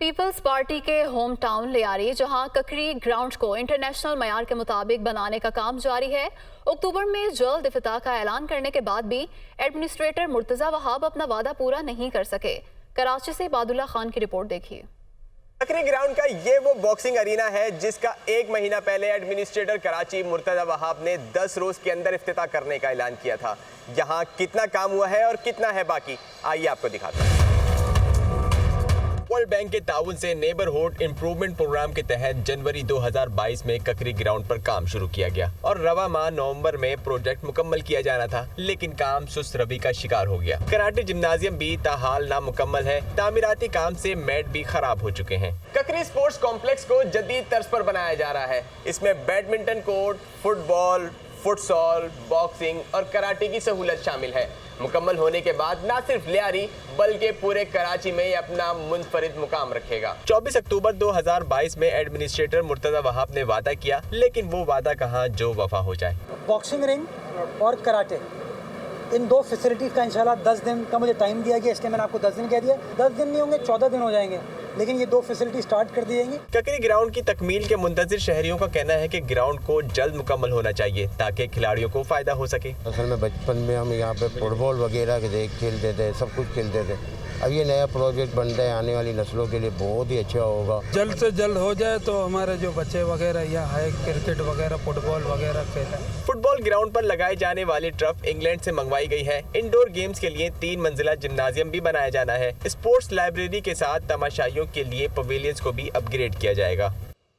Peoples party के home town Lyari जहां ककरी ग्राउंड को इंटरनेशनल मयार के मुताबिक बनाने का काम जारी है। अक्टूबर में जल्द इफ्तिताह का ऐलान करने के बाद भी एडमिनिस्ट्रेटर मुर्तजा वहाब अपना वादा पूरा नहीं कर सके। कराची से बादुल्ला खान की रिपोर्ट देखिए। ककरी ग्राउंड का ये वो बॉक्सिंग अरीना है जिसका 1 महीना पहले एडमिनिस्ट्रेटर कराची मुर्तजा वहाब ने 10 रोज के अंदर इफ्तिताह करने का ऐलान किया था। यहाँ कितना काम हुआ है और कितना है बाकी, आइए आपको दिखाता हूँ। वर्ल्ड बैंक के ताउन से नेबरहुड इंप्रूवमेंट प्रोग्राम के तहत जनवरी 2022 में ककरी ग्राउंड पर काम शुरू किया गया और रवा माह नवंबर में प्रोजेक्ट मुकम्मल किया जाना था, लेकिन काम सुस्त रवि का शिकार हो गया। कराटे जिम्नाजियम भी ताहाल नामुकम्मल है। तामीराती काम से मैट भी खराब हो चुके हैं। ककरी स्पोर्ट्स कॉम्प्लेक्स को जदीद तर्ज पर बनाया जा रहा है। इसमें badminton court, football, futsal, boxing और कराटे की सहूलत शामिल है। मुकम्मल होने के बाद न सिर्फ लियारी बल्कि पूरे कराची में अपना मुनफरिद मुकाम रखेगा। 24 अक्टूबर 2022 में एडमिनिस्ट्रेटर मुर्तजा वहाब ने वादा किया, लेकिन वो वादा कहाँ जो वफा हो जाए। बॉक्सिंग रिंग और कराटे, इन 2 फैसिलिटीज़ का इंशाल्लाह 10 दिन का मुझे टाइम दिया गया, इसलिए मैंने आपको 10 दिन कह दिया। 10 दिन नहीं होंगे, 14 दिन हो जाएंगे, लेकिन ये 2 फैसिलिटी स्टार्ट कर दी जाएंगी। ककरी ग्राउंड की तकमील के मुंतजिर शहरियों का कहना है कि ग्राउंड को जल्द मुकम्मल होना चाहिए ताकि खिलाड़ियों को फायदा हो सके। असल में बचपन में हम यहाँ पे फुटबॉल वगैरह के खेलते थे, सब कुछ खेलते थे। अब ये नया प्रोजेक्ट बन रहा है, आने वाली नस्लों के लिए बहुत ही अच्छा होगा। जल्द से जल्द हो जाए तो हमारे जो बच्चे वगैरह यहाँ है क्रिकेट वगैरह फुटबॉल वगैरह खेलें। फुटबॉल ग्राउंड पर लगाए जाने वाली ट्रफ इंग्लैंड से मंगवाई गई है। इंडोर गेम्स के लिए 3 मंजिला जिम्नाजियम भी बनाया जाना है। स्पोर्ट्स लाइब्रेरी के साथ तमाशाइयों के लिए पवेलियंस को भी अपग्रेड किया जाएगा।